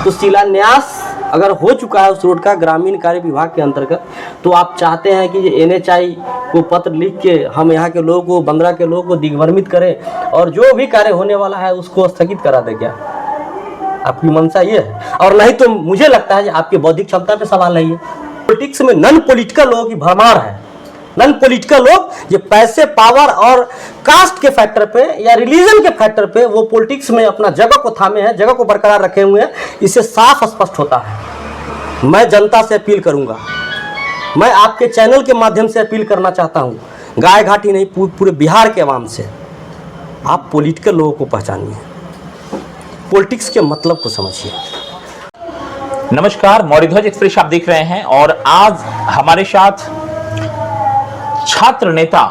तो शिलान्यास अगर हो चुका है उस रोड का ग्रामीण कार्य विभाग के अंतर्गत, तो आप चाहते हैं कि NHI को पत्र लिख के हम यहाँ के लोगों को, बंदरा के लोगों को दिग्भ्रमित करें और जो भी कार्य होने वाला है उसको स्थगित करा दे क्या? आपकी मंशा ये है? और नहीं तो मुझे लगता है कि आपकी बौद्धिक क्षमता पे सवाल है। ये पॉलिटिक्स में नॉन पॉलिटिकल लोगों की भरमार है। नॉन पॉलिटिकल लोग जो पैसे, पावर और कास्ट के फैक्टर पे या रिलीजन के फैक्टर पे वो पॉलिटिक्स में अपना जगह को थामे हैं, जगह को बरकरार रखे हुए हैं। इससे साफ स्पष्ट होता है। मैं जनता से अपील करूंगा, मैं आपके चैनल के माध्यम से अपील करना चाहता हूं, गायघाट ही नहीं पूरे बिहार के आवाम से, आप पॉलिटिकल लोगों को पहचानिए, पॉलिटिक्स के मतलब को समझिए। नमस्कार, मौर्यध्वज एक्सप्रेस आप देख रहे हैं और आज हमारे साथ छात्र नेता,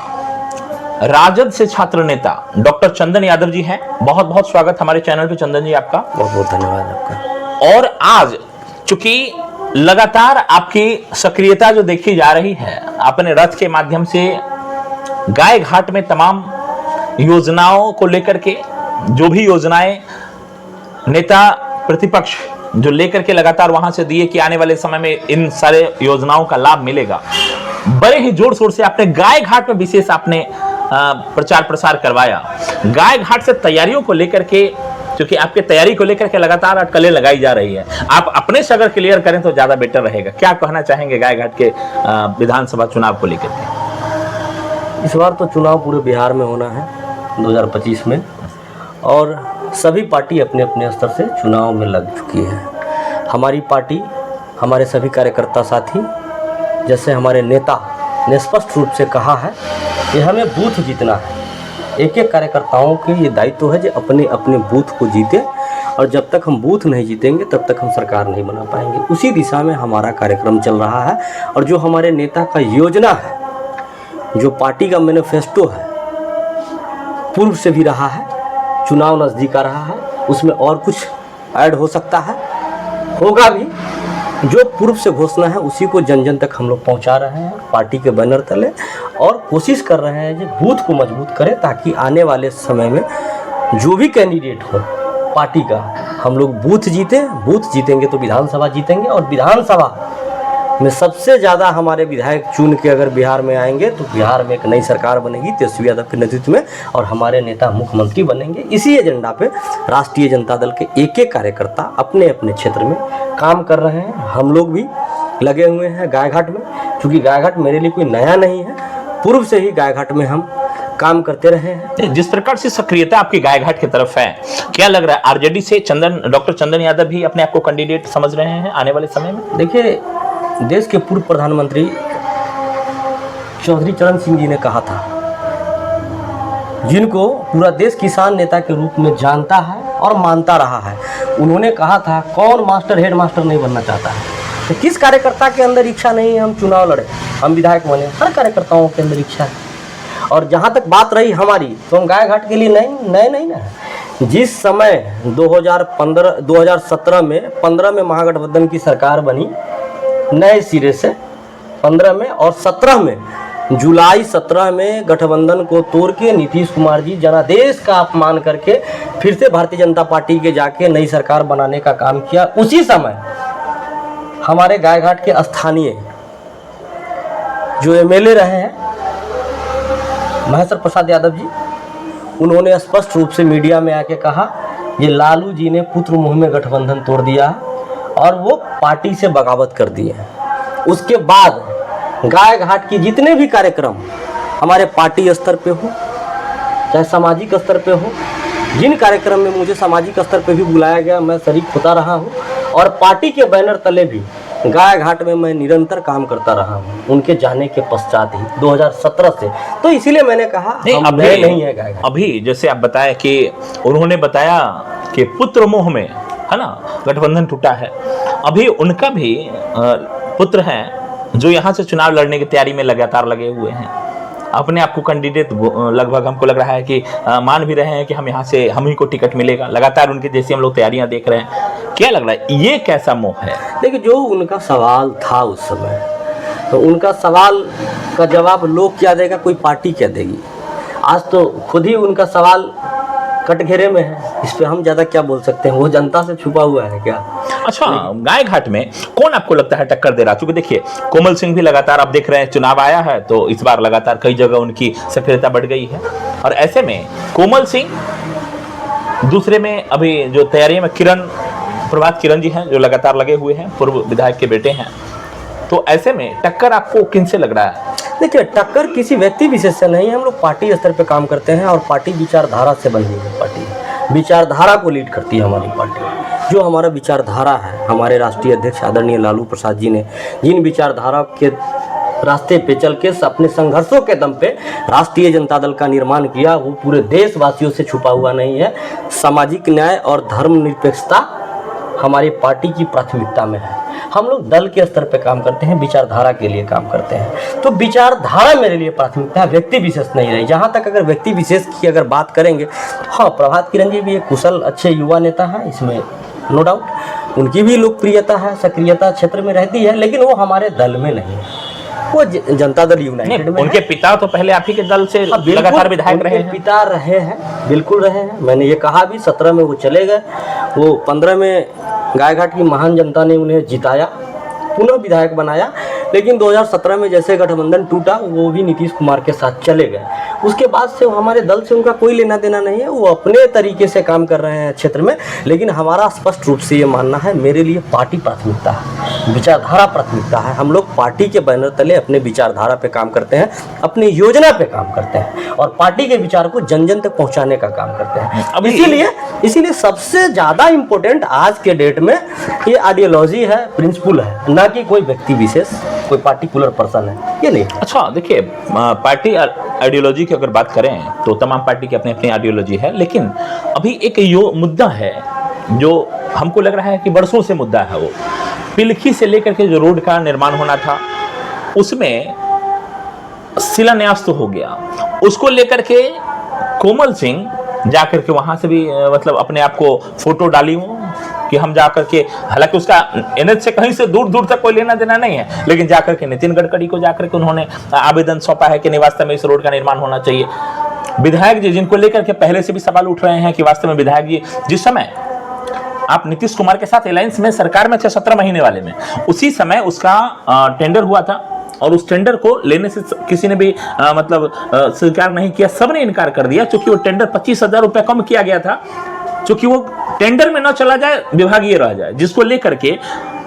राजद से छात्र नेता डॉक्टर चंदन यादव जी हैं। बहुत बहुत स्वागत हमारे चैनल पे चंदन जी आपका। बहुत बहुत धन्यवाद आपका। और आज चूंकि लगातार आपकी सक्रियता जो देखी जा रही है, अपने रथ के माध्यम से गायघाट में तमाम योजनाओं को लेकर के, जो भी योजनाएं नेता प्रतिपक्ष जो लेकर के लगातार वहां से दिए कि आने वाले समय में इन सारे योजनाओं का लाभ मिलेगा, बड़े ही जोर शोर से आपने गायघाट में विशेष आपने प्रचार प्रसार करवाया। गायघाट से तैयारियों को लेकर के, क्योंकि आपके तैयारी को लेकर के लगातार अटकलें लगाई जा रही है, आप अपने से अगर क्लियर करें तो ज्यादा बेटर रहेगा। क्या कहना चाहेंगे गायघाट के विधानसभा चुनाव को लेकर के? इस बार तो चुनाव पूरे बिहार में होना है 2025 में, और सभी पार्टी अपने अपने स्तर से चुनाव में लग चुकी है। हमारी पार्टी, हमारे सभी कार्यकर्ता साथी, जैसे हमारे नेता ने स्पष्ट रूप से कहा है कि हमें बूथ जीतना है। एक एक कार्यकर्ताओं के ये दायित्व है जो अपने अपने बूथ को जीते, और जब तक हम बूथ नहीं जीतेंगे तब तक हम सरकार नहीं बना पाएंगे। उसी दिशा में हमारा कार्यक्रम चल रहा है। और जो हमारे नेता का योजना है, जो पार्टी का मैनिफेस्टो है, पूर्व से भी रहा है, चुनाव नज़दीक आ रहा है, उसमें और कुछ ऐड हो सकता है, होगा भी। जो पूर्व से घोषणा है उसी को जन जन तक हम लोग पहुंचा रहे हैं पार्टी के बैनर तले, और कोशिश कर रहे हैं कि बूथ को मजबूत करें, ताकि आने वाले समय में जो भी कैंडिडेट हो पार्टी का, हम लोग बूथ जीतेंगे तो विधानसभा जीतेंगे। और विधानसभा में सबसे ज़्यादा हमारे विधायक चुन के अगर बिहार में आएंगे तो बिहार में एक नई सरकार बनेगी तेजस्वी यादव के नेतृत्व में, और हमारे नेता मुख्यमंत्री बनेंगे। इसी एजेंडा पे राष्ट्रीय जनता दल के एक एक कार्यकर्ता अपने अपने क्षेत्र में काम कर रहे हैं। हम लोग भी लगे हुए हैं गायघाट में, क्योंकि गायघाट मेरे लिए कोई नया नहीं है, पूर्व से ही गायघाट में हम काम करते रहे हैं। जिस प्रकार से सक्रियता आपकी गायघाट की तरफ है, क्या लग रहा है आरजेडी से डॉक्टर चंदन यादव भी अपने आप को कैंडिडेट समझ रहे हैं आने वाले समय में? देखिए, देश के पूर्व प्रधानमंत्री चौधरी चरण सिंह जी ने कहा था, जिनको पूरा देश किसान नेता के रूप में जानता है और मानता रहा है, उन्होंने कहा था कौन मास्टर हेड मास्टर नहीं बनना चाहता है। तो किस कार्यकर्ता के अंदर इच्छा नहीं है हम चुनाव लड़े, हम विधायक बने? हर कार्यकर्ताओं के अंदर इच्छा है। और जहाँ तक बात रही हमारी, तो हम गायघाट के लिए नए नहीं ना। जिस समय 2017 में 15 में महागठबंधन की सरकार बनी नए सिरे से 15 में, और 17 में जुलाई 17 में गठबंधन को तोड़ के नीतीश कुमार जी जनादेश का अपमान करके फिर से भारतीय जनता पार्टी के जाके नई सरकार बनाने का काम किया। उसी समय हमारे गायघाट के स्थानीय जो MLA रहे हैं महेश्वर प्रसाद यादव जी, उन्होंने स्पष्ट रूप से मीडिया में आके कहा, ये लालू जी ने पुत्र मुँह में गठबंधन तोड़ दिया है और वो पार्टी से बगावत कर दिए। उसके बाद गायघाट की जितने भी कार्यक्रम हमारे पार्टी स्तर पे हो चाहे सामाजिक स्तर पे हो, जिन कार्यक्रम में मुझे सामाजिक स्तर पे भी बुलाया गया मैं शरीक होता रहा हूँ, और पार्टी के बैनर तले भी गायघाट में मैं निरंतर काम करता रहा हूँ उनके जाने के पश्चात ही 2017 से। तो इसीलिए मैंने कहा हम नए नहीं है गायघाट। अभी जैसे आप बताया कि उन्होंने बताया कि पुत्र मोह में, है ना, गठबंधन टूटा है। अभी उनका भी पुत्र हैं जो यहाँ से चुनाव लड़ने की तैयारी में लगातार लगे हुए हैं, अपने आप को कैंडिडेट लगभग हमको लग रहा है कि मान भी रहे हैं कि हम यहाँ से हम ही को टिकट मिलेगा। लगातार उनके जैसी हम लोग तैयारियां देख रहे हैं। क्या लग रहा है ये कैसा मोह है? देखिए, जो उनका सवाल था उस समय, तो उनका सवाल का जवाब लोग क्या देगा, कोई पार्टी क्या देगी। आज तो खुद ही उनका सवाल कटघरे में है, इस पे हम ज्यादा क्या बोल सकते हैं, वो जनता से छुपा हुआ है क्या। अच्छा, गाय घाट में कौन आपको लगता है टक्कर दे रहा? क्योंकि देखिए कोमल सिंह भी लगातार, आप देख रहे हैं चुनाव आया है तो इस बार लगातार कई जगह उनकी सक्रियता बढ़ गई है, और ऐसे में कोमल सिंह, दूसरे में अभी जो तैयारी में प्रभात किरण जी हैं जो लगातार लगे हुए हैं, पूर्व विधायक के बेटे हैं, तो ऐसे में टक्कर आपको किनसे लग रहा है? देखिए, टक्कर किसी व्यक्ति विशेष से नहीं है, हम लोग पार्टी स्तर पे काम करते हैं और पार्टी विचारधारा से बनी हुई पार्टी, विचारधारा को लीड करती है हमारी पार्टी। जो हमारा विचारधारा है, हमारे राष्ट्रीय अध्यक्ष आदरणीय लालू प्रसाद जी ने जिन विचारधारा के रास्ते पे चल के अपने संघर्षों के दम पे राष्ट्रीय जनता दल का निर्माण किया, वो पूरे देशवासियों से छुपा हुआ नहीं है। सामाजिक न्याय और धर्मनिरपेक्षता हमारी पार्टी की प्राथमिकता में है। हम लोग दल के स्तर पे काम करते हैं, विचारधारा के लिए काम करते हैं, तो विचारधारा मेरे लिए प्राथमिकता है, व्यक्ति विशेष नहीं रही। जहाँ तक अगर व्यक्ति विशेष की अगर बात करेंगे, हाँ, प्रभात किरण जी भी एक कुशल अच्छे युवा नेता हैं, इसमें नो डाउट, उनकी भी लोकप्रियता है, सक्रियता क्षेत्र में रहती है, लेकिन वो हमारे दल में नहीं है, वो जनता दल यूनाइटेड में। उनके पिता तो पहले आप ही के दल से लगातार विधायक रहे हैं। पिता रहे हैं, बिल्कुल रहे हैं। मैंने ये कहा भी, 17 में वो चले गए, वो 15 में गायघाट की महान जनता ने उन्हें जिताया, पुनः विधायक बनाया, लेकिन 2017 में जैसे गठबंधन टूटा, वो भी नीतीश कुमार के साथ चले गए। उसके बाद से हमारे दल से उनका कोई लेना देना नहीं है, वो अपने तरीके से काम कर रहे हैं क्षेत्र में, लेकिन हमारा स्पष्ट रूप से ये मानना है, मेरे लिए पार्टी प्राथमिकता है, विचारधारा प्राथमिकता है। हम लोग पार्टी के बैनर तले अपने विचारधारा पे काम करते हैं, अपनी योजना पे काम करते हैं और पार्टी के विचार को जन जन तक पहुँचाने का काम करते हैं। अब इसीलिए सबसे ज़्यादा इम्पोर्टेंट आज के डेट में ये आइडियोलॉजी है, प्रिंसिपल है, ना कि कोई व्यक्ति विशेष, कोई पार्टिकुलर पर्सन है, ये नहीं। अच्छा, देखिए, पार्टी आइडियोलॉजी की अगर बात करें तो तमाम पार्टी की अपनी अपनी आइडियोलॉजी है, लेकिन अभी एक यो मुद्दा है जो हमको लग रहा है कि बरसों से मुद्दा है, वो पिलखी से लेकर के जो रोड का निर्माण होना था, उसमें शिलान्यास तो हो गया, उसको लेकर के कोमल सिंह जाकर के वहां से भी मतलब अपने आप को फोटो डाली हूँ कि हम जाकर के, हालांकि उसका एनएच से कहीं से दूर दूर तक कोई लेना देना नहीं है, लेकिन जाकर के नितिन गडकरी को जाकर के उन्होंने आवेदन सौंपा है कि नहीं, वास्तव में इस रोड का निर्माण होना चाहिए। विधायक जी, जिनको लेकर के पहले से भी सवाल उठ रहे हैं कि वास्तव में विधायक जी, जिस समय आप नीतीश कुमार के साथ अलायंस में सरकार में थे 17 महीने वाले में, उसी समय उसका टेंडर हुआ था और उस टेंडर को लेने से किसी ने भी मतलब स्वीकार नहीं किया, सबने इनकार कर दिया, क्योंकि वो टेंडर 25,000 रुपये कम किया गया था, क्योंकि वो टेंडर में न चला जाए, विभागीय रह जाए, जिसको लेकर के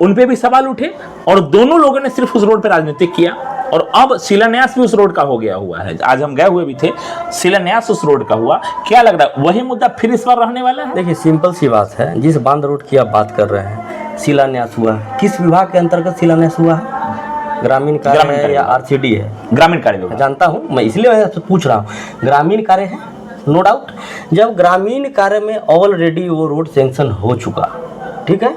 उन पे भी सवाल उठे और दोनों लोगों ने सिर्फ उस रोड पर राजनीति किया और अब शिलान्यास भी उस रोड का हो गया हुआ है। आज हम गए हुए भी थे, शिलान्यास उस रोड का हुआ। क्या लग रहा है वही मुद्दा फिर इस बार रहने वाला है? देखिए, सिंपल सी बात है, जिस बांध रोड की आप बात कर रहे हैं, शिलान्यास हुआ है, किस विभाग के अंतर्गत शिलान्यास हुआ है? ग्रामीण कार्य है या आरसीडी है? ग्रामीण कार्य जानता हूँ मैं, इसलिए मैं आपसे पूछ रहा हूँ। ग्रामीण कार्य है, नो डाउट। जब ग्रामीण कार्य में ऑलरेडी वो रोड सेंक्शन हो चुका, ठीक है,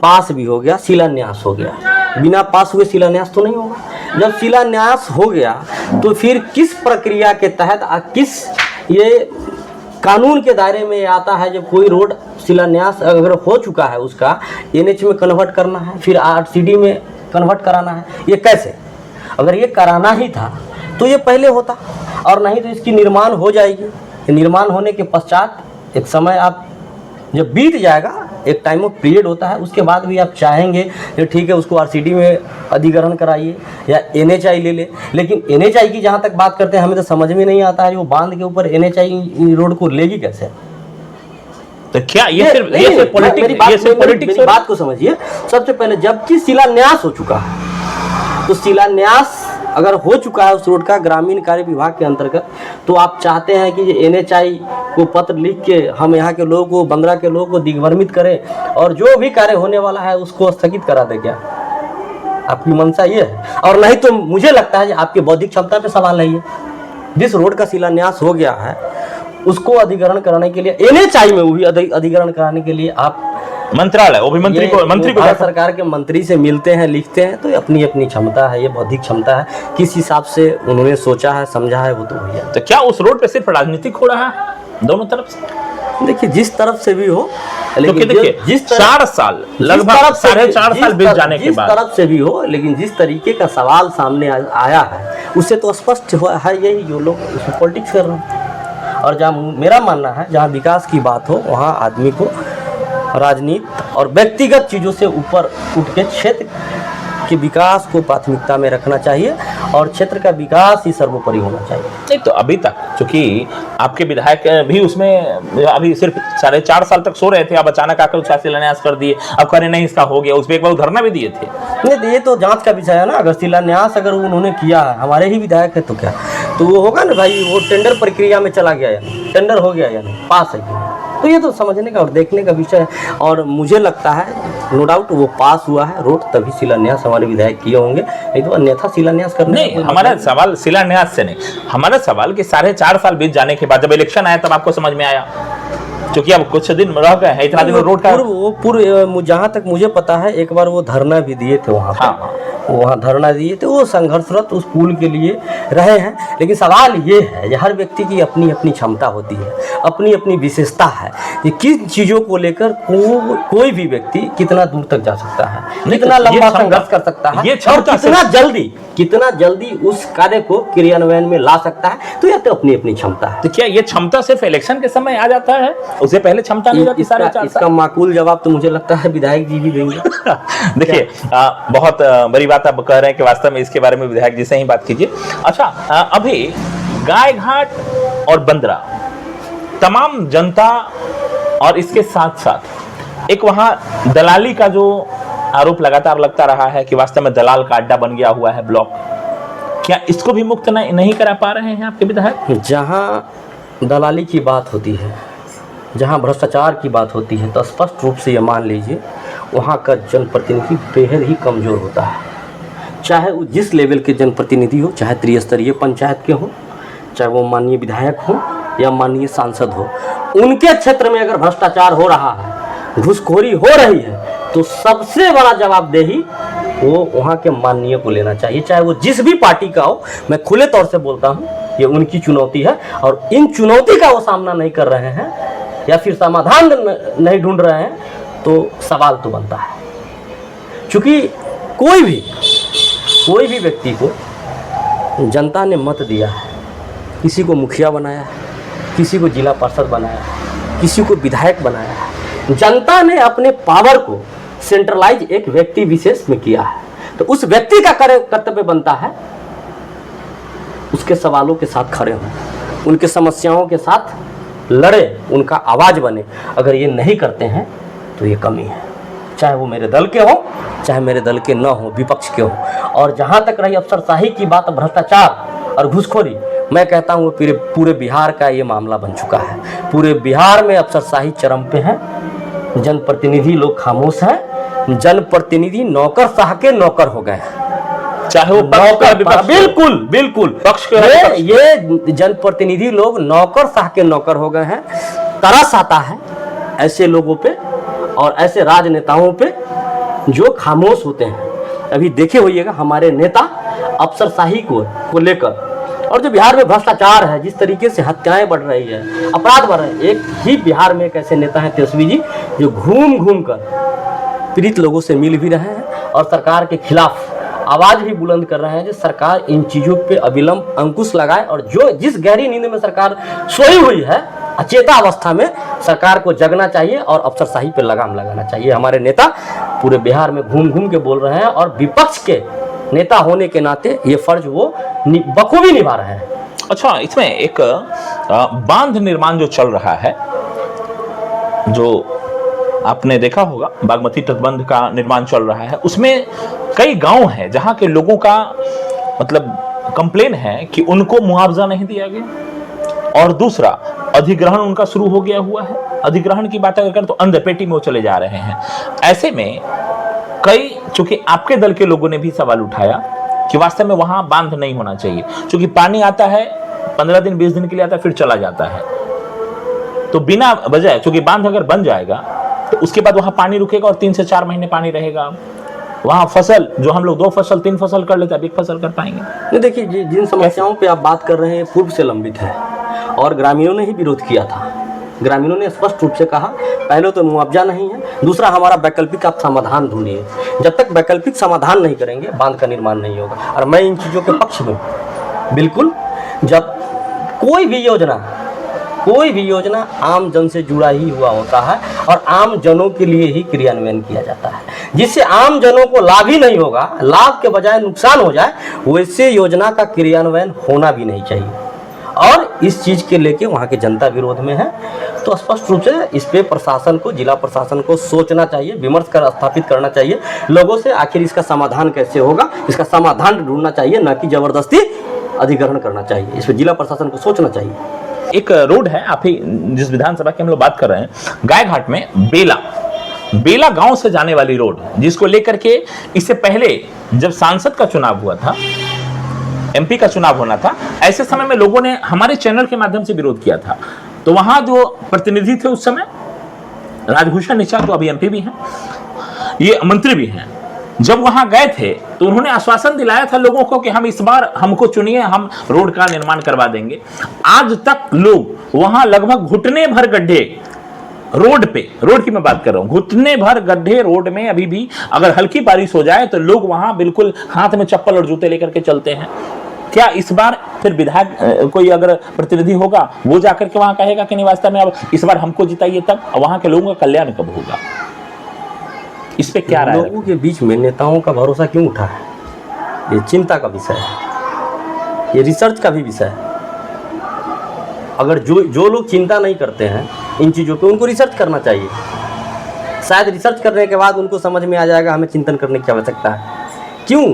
पास भी हो गया, शिलान्यास हो गया, बिना पास हुए शिलान्यास तो नहीं होगा। जब शिलान्यास हो गया तो फिर किस प्रक्रिया के तहत किस ये कानून के दायरे में आता है, जब कोई रोड शिलान्यास अगर हो चुका है उसका एनएच में कन्वर्ट करना है, फिर आरसीडी में कन्वर्ट कराना है, ये कैसे? अगर ये कराना ही था तो ये पहले होता, और नहीं तो इसकी निर्माण हो जाएगी। निर्माण होने के पश्चात एक समय आप जब बीत जाएगा, एक टाइम ऑफ पीरियड होता है, उसके बाद भी आप चाहेंगे कि ठीक है उसको आरसीडी में अधिग्रहण कराइए या एनएचआई ले ले, लेकिन एनएचआई की जहाँ तक बात करते हैं, हमें तो समझ में नहीं आता है वो बांध के ऊपर एनएचआई रोड को लेगी कैसे? तो क्या ये सिर्फ पॉलिटिक्स? मेरी बात को समझिए। सबसे पहले जबकि शिलान्यास हो चुका है, तो शिलान्यास अगर हो चुका है उस रोड का ग्रामीण कार्य विभाग के अंतर्गत, तो आप चाहते हैं कि एनएचआई को पत्र लिख के हम यहाँ के लोगों को, बंदरा के लोगों को दिग्भ्रमित करें और जो भी कार्य होने वाला है उसको स्थगित करा दे? क्या आपकी मंशा ये है? और नहीं तो मुझे लगता है कि आपकी बौद्धिक क्षमता पे सवाल है। ये जिस रोड का शिलान्यास हो गया है उसको अधिग्रहण कराने के लिए, एनएचआई में वो भी अधिग्रहण कराने के लिए आप मंत्रालय, वो भी मंत्री को भारत सरकार के मंत्री से मिलते हैं, लिखते हैं, तो अपनी अपनी क्षमता है, ये बौद्धिक क्षमता है, किस हिसाब से उन्होंने सोचा है, समझा है, वो तो भैया। तो क्या उस रोड पे सिर्फ राजनीतिक हो रहा है दोनों तरफ से? देखिए, जिस तरफ से भी हो, लेकिन देखिए जिस 4 साल, लगभग 4.5 साल बीत जाने के बाद, जिस तरफ से भी हो, लेकिन जिस तरीके का सवाल सामने आया है उससे तो स्पष्ट है यही, जो लोग उसमें पॉलिटिक्स कर रहे हैं। और जहाँ मेरा मानना है जहाँ विकास की बात हो वहाँ आदमी को राजनीति और व्यक्तिगत चीज़ों से ऊपर उठ के क्षेत्र के विकास को प्राथमिकता में रखना चाहिए और क्षेत्र का विकास ही सर्वोपरि होना चाहिए। नहीं तो अभी तक चूंकि आपके विधायक भी उसमें अभी सिर्फ 4.5 साल तक सो रहे थे, अब अचानक आकर उसका शिलान्यास कर दिए, अब कह रहे नहीं इसका हो गया, उस पर एक बार धरना भी दिए थे। नहीं ये तो जांच का विषय है ना, अगर शिलान्यास अगर उन्होंने किया है, हमारे ही विधायक है तो क्या, तो वो होगा ना भाई, वो टेंडर प्रक्रिया में चला गया या नहीं, टेंडर हो गया या नहीं, पास है कि नहीं, तो ये तो समझने का और देखने का विषय है। और मुझे लगता है नो डाउट वो पास हुआ है रोड, तभी शिलान्यास हमारे विधायक किए होंगे, नहीं तो अन्यथा शिलान्यास करने नहीं। हमारा सवाल शिलान्यास से नहीं, हमारा सवाल कि 4.5 साल बीत जाने के बाद जब इलेक्शन आया तब आपको समझ में आया, क्योंकि अब कुछ दिन रह गए हैं, इतना दिन रोड का पूर्व जहाँ तक मुझे पता है एक बार वो धरना भी दिए थे वहाँ पर। हाँ। वहाँ धरना दिए थे, वो संघर्षरत उस पुल के लिए रहे हैं। लेकिन सवाल ये है कि हर व्यक्ति की अपनी अपनी क्षमता होती है, अपनी अपनी विशेषता है कि किन चीज़ों को लेकर कोई भी व्यक्ति कितना दूर तक जा सकता है, कितना लंबा संघर्ष कर सकता है और कितना जल्दी उस कार्य को क्रियान्वयन में ला सकता है, तो यह तो अपनी अपनी क्षमता है। तो क्या ये क्षमता सिर्फ इलेक्शन के समय आ जाता है, उससे पहले क्षमता नहीं रहती? इसका माकूल जवाब तो मुझे लगता है विधायक जी भी देंगे। देखिए बहुत बड़ी बात आप कह रहे हैं कि वास्तव में इसके बारे में विधायक जी से ही बात कीजिए। अच्छा अभी गायघाट और बंदरा तमाम जनता और इसके साथ साथ एक वहां दलाली का जो आरोप लगातार लगता रहा है कि वास्तव में दलाल का अड्डा बन गया हुआ है ब्लॉक, क्या इसको भी मुक्त नहीं करा पा रहे हैं आपके विधायक? जहां दलाली की बात होती है, जहां भ्रष्टाचार की बात होती है, तो स्पष्ट रूप से ये मान लीजिए वहाँ का जनप्रतिनिधि बेहद ही कमज़ोर होता है। चाहे वो जिस लेवल के जनप्रतिनिधि हो, चाहे त्रिस्तरीय पंचायत के हो, चाहे वो माननीय विधायक हो या माननीय सांसद हो, उनके क्षेत्र में अगर भ्रष्टाचार हो रहा है, घूसखोरी हो रही है, तो सबसे बड़ा जवाबदेही वो वहाँ के माननीय को लेना चाहिए, चाहे वो जिस भी पार्टी का हो। मैं खुले तौर से बोलता हूँ ये उनकी चुनौती है, और इन चुनौती का वो सामना नहीं कर रहे हैं या फिर समाधान नहीं ढूंढ रहे हैं, तो सवाल तो बनता है। क्योंकि कोई भी व्यक्ति को जनता ने मत दिया है, किसी को मुखिया बनाया है, किसी को जिला पार्षद बनाया है, किसी को विधायक बनाया है, जनता ने अपने पावर को सेंट्रलाइज एक व्यक्ति विशेष में किया है, तो उस व्यक्ति का कर्तव्य बनता है उसके सवालों के साथ खड़े हों, उनके समस्याओं के साथ लड़े, उनका आवाज बने। अगर ये नहीं करते हैं तो ये कमी है, चाहे वो मेरे दल के हो, चाहे मेरे दल के न हो, विपक्ष के हो। और जहाँ तक रही अफसरशाही की बात, भ्रष्टाचार और घूसखोरी, मैं कहता हूँ पूरे बिहार का ये मामला बन चुका है। पूरे बिहार में अफसरशाही चरम पे है, जनप्रतिनिधि लोग खामोश हैं, जनप्रतिनिधि नौकरशाह के नौकर हो गए हैं, चाहे वो बिल्कुल पक्ष के ये जनप्रतिनिधि लोग नौकरशाह के नौकर हो गए हैं। तरस आता है ऐसे लोगों पे और ऐसे राजनेताओं पे जो खामोश होते हैं। अभी देखे होइएगा हमारे नेता अफसरशाही को लेकर, और जो बिहार में भ्रष्टाचार है, जिस तरीके से हत्याएं बढ़ रही है, अपराध बढ़ रहे हैं। एक ही बिहार में एक ऐसे नेता हैं तेजस्वी जी, जो घूम कर पीड़ित लोगों से मिल भी रहे हैं और सरकार के खिलाफ आवाज भी बुलंद कर रहे हैं, जो सरकार इन चीजों पे अविलंब अंकुश लगाए, और जो जिस गहरी नींद में सरकार सोई हुई है, अचेता अवस्था में सरकार को जगना चाहिए और अफसरशाही पे लगाम लगाना चाहिए। हमारे नेता पूरे बिहार में घूम के बोल रहे हैं, और विपक्ष के नेता होने के नाते ये फर्ज वो बखूबी निभा रहे हैं। अच्छा, इसमें एक बांध निर्माण जो चल रहा है, जो आपने देखा होगा बागमती तटबंध का निर्माण चल रहा है, उसमें कई गांव हैं जहां के लोगों का मतलब कंप्लेन है कि उनको मुआवजा नहीं दिया गया, और दूसरा अधिग्रहण उनका शुरू हो गया हुआ है। अधिग्रहण की बात अगर करें तो अंधपेटी में वो चले जा रहे हैं। ऐसे में चूंकि आपके दल के लोगों ने भी सवाल उठाया कि वास्तव में वहां बांध नहीं होना चाहिए, क्योंकि पानी आता है 15 दिन 20 दिन के लिए आता है, फिर चला जाता है, तो बिना वजह चूंकि बांध अगर बन जाएगा तो उसके बाद वहां पानी रुकेगा और 3 से 4 महीने पानी रहेगा। वहां फसल जो हम लोग 2 फसल 3 फसल कर लेते हैं, अब 1 फसल कर पाएंगे नहीं। देखिए जिन समस्याओं पे आप बात कर रहे हैं पूर्व से लंबित है, और ग्रामीणों ने ही विरोध किया था। ग्रामीणों ने स्पष्ट रूप से कहा, पहले तो मुआवजा नहीं है, दूसरा हमारा वैकल्पिक आप समाधान ढूंढिए। जब तक वैकल्पिक समाधान नहीं करेंगे बांध का निर्माण नहीं होगा। और मैं इन चीज़ों के पक्ष में बिल्कुल, जब कोई भी योजना कोई भी योजना आम जन से जुड़ा ही हुआ होता है और आम जनों के लिए ही क्रियान्वयन किया जाता है। जिससे आम जनों को लाभ ही नहीं होगा, लाभ के बजाय नुकसान हो जाए, वैसे योजना का क्रियान्वयन होना भी नहीं चाहिए। और इस चीज़ के लेके वहाँ की जनता विरोध में है। तो स्पष्ट रूप से इस पे प्रशासन को, जिला प्रशासन को सोचना चाहिए, विमर्श कर स्थापित करना चाहिए लोगों से, आखिर इसका समाधान कैसे होगा, इसका समाधान ढूंढना चाहिए, न कि जबरदस्ती अधिग्रहण करना चाहिए। इस पर जिला प्रशासन को सोचना चाहिए। एक रोड है, आप ही जिस विधानसभा की हम लोग बात कर रहे हैं, गायघाट में बेला गांव से जाने वाली रोड, जिसको लेकर के इससे पहले जब सांसद का चुनाव हुआ था, एमपी का चुनाव होना था, ऐसे समय में लोगों ने हमारे चैनल के माध्यम से विरोध किया था। तो वहां जो प्रतिनिधि थे उस समय, राजभूषण निषाद, जो अभी एमपी भी हैं, ये मंत्री भी हैं, जब वहां गए थे तो उन्होंने आश्वासन दिलाया था लोगों को कि हम इस बार हमको चुनिए, हम रोड का निर्माण करवा देंगे। आज तक लोग वहां लगभग घुटने भर गड्ढे रोड की मैं बात कर रहा हूं, घुटने भर गड्ढे रोड में अभी भी, अगर हल्की बारिश हो जाए तो लोग वहां बिल्कुल हाथ में चप्पल और जूते लेकर के चलते हैं। क्या इस बार फिर विधायक कोई अगर प्रतिनिधि होगा, वो जाकर के वहां कहेगा कि नहीं वास्तव में अब इस बार हमको जिताइए, तब वहां के लोगों का कल्याण कब होगा? इस पे क्या राय? लोगों के बीच में नेताओं का भरोसा क्यों उठा है? ये चिंता का विषय है, ये रिसर्च का भी विषय है। अगर जो लोग चिंता नहीं करते हैं इन चीज़ों पे, उनको रिसर्च करना चाहिए। शायद रिसर्च करने के बाद उनको समझ में आ जाएगा हमें चिंतन करने की आवश्यकता है। क्यों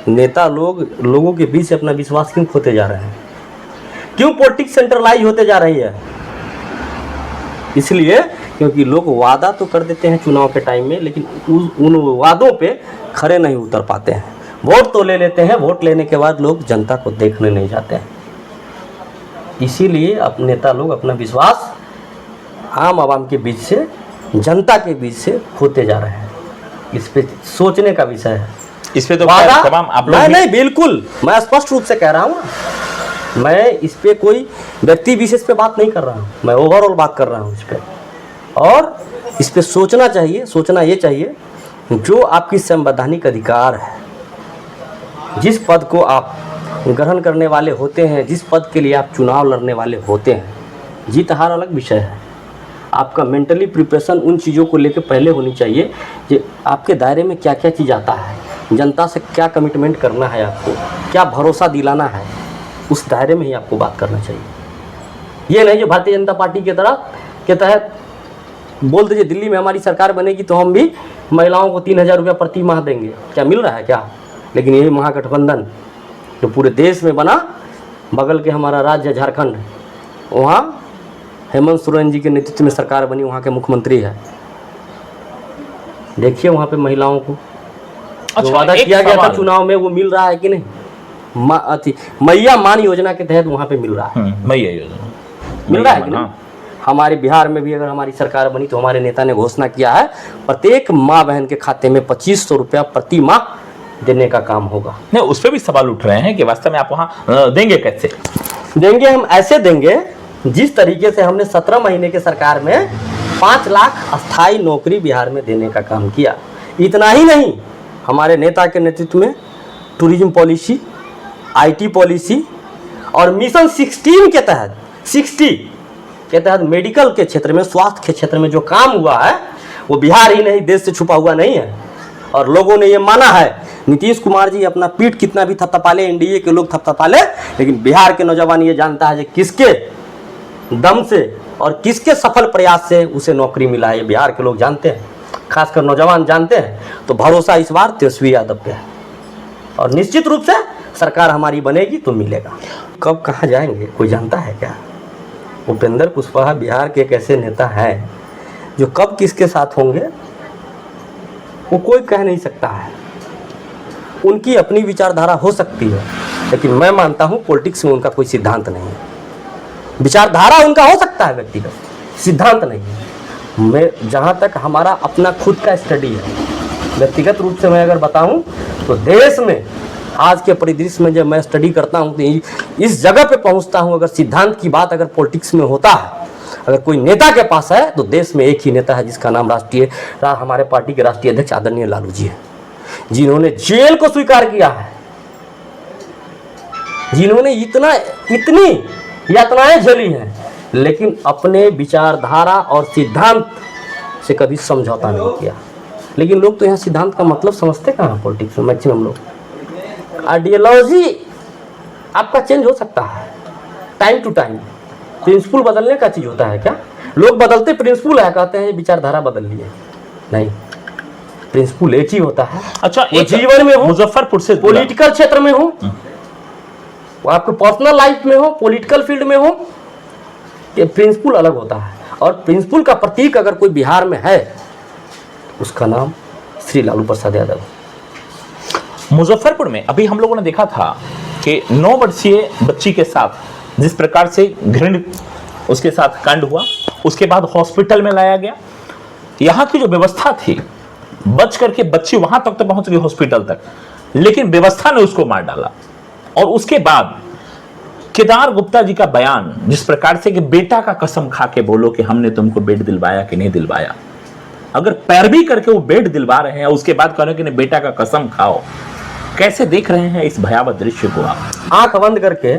नेता लोगों के बीच से अपना विश्वास क्यों खोते जा रहे हैं? क्यों पॉलिटिक्स सेंट्रलाइज होते जा रही है? इसलिए क्योंकि लोग वादा तो कर देते हैं चुनाव के टाइम में, लेकिन उन वादों पे खरे नहीं उतर पाते हैं। वोट तो ले लेते हैं, वोट लेने के बाद लोग जनता को देखने नहीं जाते हैं। इसीलिए अब नेता लोग अपना विश्वास आम आवाम के बीच से, जनता के बीच से खोते जा रहे हैं। इस पे सोचने का विषय है। इस पे तो तमाम आप लोग नहीं, बिल्कुल मैं स्पष्ट रूप से कह रहा हूँ। मैं इस पे कोई व्यक्ति विशेष पे बात नहीं कर रहा हूँ, मैं ओवरऑल बात कर रहा हूँ इस पे। और इस पे सोचना चाहिए, सोचना ये चाहिए जो आपकी संवैधानिक अधिकार है, जिस पद को आप ग्रहण करने वाले होते हैं, जिस पद के लिए आप चुनाव लड़ने वाले होते हैं, जीत हार अलग विषय है। आपका मेंटली प्रिपरेशन उन चीज़ों को लेकर पहले होनी चाहिए कि आपके दायरे में क्या क्या चीज़ आता है, जनता से क्या कमिटमेंट करना है, आपको क्या भरोसा दिलाना है, उस दायरे में ही आपको बात करना चाहिए। ये नहीं जो भारतीय जनता पार्टी के तहत बोल दीजिए दिल्ली में हमारी सरकार बनेगी तो हम भी महिलाओं को 3000 रुपया प्रति माह देंगे। क्या मिल रहा है क्या? लेकिन यही महागठबंधन जो पूरे देश में बना, बगल के हमारा राज्य झारखंड, वहाँ हेमंत सोरेन जी के नेतृत्व में सरकार बनी, वहाँ के मुख्यमंत्री है। देखिए वहाँ पे महिलाओं को जो वादा किया गया था चुनाव में वो मिल रहा है कि नहीं? मैया मान योजना के तहत वहाँ पे मिल रहा है। मैया योजना मिल रहा है कि नहीं? हमारे बिहार में भी अगर हमारी सरकार बनी तो हमारे नेता ने घोषणा किया है प्रत्येक माँ बहन के खाते में 2500 रुपया प्रति माह देने का काम होगा। नहीं, उस पर भी सवाल उठ रहे हैं कि वास्तव में आप वहाँ देंगे कैसे? देंगे, हम ऐसे देंगे जिस तरीके से हमने 17 महीने के सरकार में 5 लाख अस्थाई नौकरी बिहार में देने का काम किया। इतना ही नहीं, हमारे नेता के नेतृत्व में टूरिज्म पॉलिसी, IT पॉलिसी और मिशन 16 के तहत 60 के तहत मेडिकल के क्षेत्र में, स्वास्थ्य के क्षेत्र में जो काम हुआ है वो बिहार ही नहीं देश से छुपा हुआ नहीं है। और लोगों ने ये माना है, नीतीश कुमार जी अपना पीठ कितना भी थपथपा ले, एनडीए के लोग थपथपा ले, लेकिन बिहार के नौजवान ये जानता है कि किसके दम से और किसके सफल प्रयास से उसे नौकरी मिला है। ये बिहार के लोग जानते हैं, खासकर नौजवान जानते हैं। तो भरोसा इस बार तेजस्वी यादव पे है और निश्चित रूप से सरकार हमारी बनेगी तो मिलेगा। कब कहाँ जाएंगे कोई जानता है क्या? उपेंद्र कुशवाहा बिहार के एक ऐसे नेता हैं जो कब किसके साथ होंगे वो कोई कह नहीं सकता है। उनकी अपनी विचारधारा हो सकती है, लेकिन मैं मानता हूँ पॉलिटिक्स में उनका कोई सिद्धांत नहीं है। विचारधारा उनका हो सकता है व्यक्तिगत, सिद्धांत नहीं है। मैं जहाँ तक हमारा अपना खुद का स्टडी है, व्यक्तिगत रूप से मैं अगर बताऊँ तो देश में आज के परिदृश्य में जब मैं स्टडी करता हूँ तो इस जगह पे पहुँचता हूँ, अगर सिद्धांत की बात अगर पॉलिटिक्स में होता है, अगर कोई नेता के पास है तो देश में एक ही नेता है जिसका नाम हमारे पार्टी के राष्ट्रीय अध्यक्ष आदरणीय लालू जी है, जिन्होंने जेल को स्वीकार किया है, जिन्होंने इतनी यातनाएं झेली हैं, लेकिन अपने विचारधारा और सिद्धांत से कभी समझौता नहीं किया। लेकिन लोग तो यहाँ सिद्धांत का मतलब समझते कहाँ पॉलिटिक्स में, मैक्सिमम लोग। आइडियोलॉजी आपका चेंज हो सकता है टाइम टू टाइम, प्रिंसिपल बदलने का चीज़ होता है क्या? लोग बदलते प्रिंसिपल है, कहते हैं विचारधारा बदल लिए, नहीं, प्रिंसिपल एक ही होता है। अच्छा, वो जीवन में हो, मुजफ्फरपुर से पॉलिटिकल क्षेत्र में हो, वो आपके पर्सनल लाइफ में हो, पॉलिटिकल फील्ड में हो, ये प्रिंसिपल अलग होता है। और प्रिंसिपल का प्रतीक अगर कोई बिहार में है, उसका नाम श्री लालू प्रसाद यादव। मुजफ्फरपुर में अभी हम लोगों ने देखा था कि 9 वर्षीय बच्ची के साथ जिस प्रकार से घृणित उसके साथ कांड हुआ, उसके बाद हॉस्पिटल में लाया गया। यहाँ की जो व्यवस्था थी, बच करके बच्ची वहां तक तो पहुंच गई हॉस्पिटल तक, लेकिन व्यवस्था ने उसको मार डाला। और उसके बाद केदार गुप्ता जी का बयान जिस प्रकार से कि बेटा का कसम खा के बोलो कि हमने तुमको बेड दिलवाया कि नहीं दिलवाया। अगर पैरवी करके वो बेड दिलवा रहे हैं, उसके बाद कह रहे हैं कि नहीं बेटा का कसम खाओ, कैसे देख रहे हैं इस भयावह दृश्य को आप? आंख बंद करके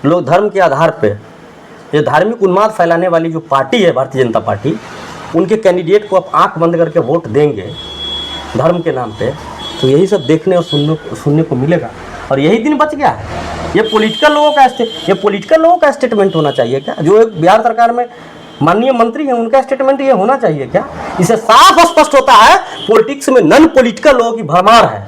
लोग धर्म के आधार पे, ये धार्मिक उन्माद फैलाने वाली जो पार्टी है भारतीय जनता पार्टी, उनके कैंडिडेट को आप आंख बंद करके वोट देंगे धर्म के नाम पे, तो यही सब देखने और सुनने को मिलेगा। और यही दिन बच गया है। ये पॉलिटिकल लोगों का स्टेटमेंट होना चाहिए क्या? जो एक बिहार सरकार में माननीय मंत्री हैं, उनका स्टेटमेंट ये होना चाहिए क्या? इसे साफ स्पष्ट होता है पॉलिटिक्स में नॉन पॉलिटिकल लोगों की भरमार है।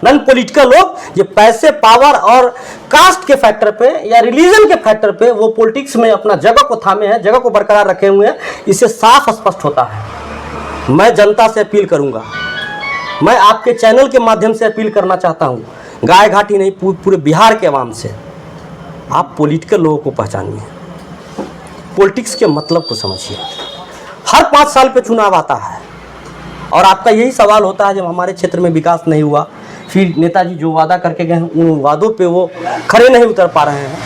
नॉन पॉलिटिकल लोग ये पैसे, पावर और कास्ट के फैक्टर पे या रिलीजन के फैक्टर पे वो पॉलिटिक्स में अपना जगह को थामे हैं, जगह को बरकरार रखे हुए हैं। इससे साफ स्पष्ट होता है। मैं जनता से अपील करूंगा, मैं आपके चैनल के माध्यम से अपील करना चाहता हूं, गाय घाटी नहीं, पूरे बिहार के आवाम से, आप पॉलिटिकल लोगों को पहचानिए, पॉलिटिक्स के मतलब को समझिए। हर 5 साल पे चुनाव आता है और आपका यही सवाल होता है, जब हमारे क्षेत्र में विकास नहीं हुआ, फिर नेताजी जो वादा करके गए उन वादों पे वो खड़े नहीं उतर पा रहे हैं,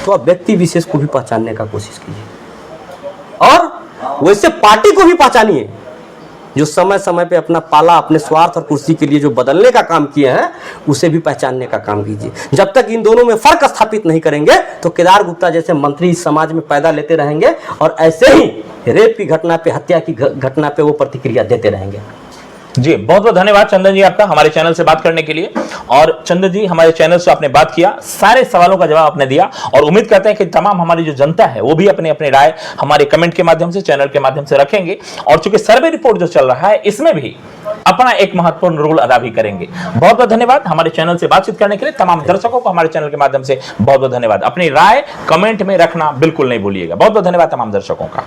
तो आप व्यक्ति विशेष को भी पहचानने का कोशिश कीजिए और वैसे पार्टी को भी पहचानिए जो समय समय पे अपना पाला अपने स्वार्थ और कुर्सी के लिए जो बदलने का काम किए हैं, उसे भी पहचानने का काम कीजिए। जब तक इन दोनों में फर्क स्थापित नहीं करेंगे तो केदार गुप्ता जैसे मंत्री इस समाज में पैदा लेते रहेंगे और ऐसे ही रेप की घटना पे, हत्या की घटना पे वो प्रतिक्रिया देते रहेंगे। जी, बहुत बहुत धन्यवाद चंदन जी आपका हमारे चैनल से बात करने के लिए। और चंदन जी, हमारे चैनल से आपने बात किया, सारे सवालों का जवाब आपने दिया और उम्मीद करते हैं कि तमाम हमारी जो जनता है वो भी अपने अपने राय हमारे कमेंट के माध्यम से, चैनल के माध्यम से रखेंगे। और चूंकि सर्वे रिपोर्ट जो चल रहा है, इसमें भी अपना एक महत्वपूर्ण रोल अदा भी करेंगे। बहुत बहुत धन्यवाद हमारे चैनल से बातचीत करने के लिए। तमाम दर्शकों को हमारे चैनल के माध्यम से बहुत बहुत धन्यवाद। अपनी राय कमेंट में रखना बिल्कुल नहीं भूलिएगा। बहुत बहुत धन्यवाद तमाम दर्शकों का।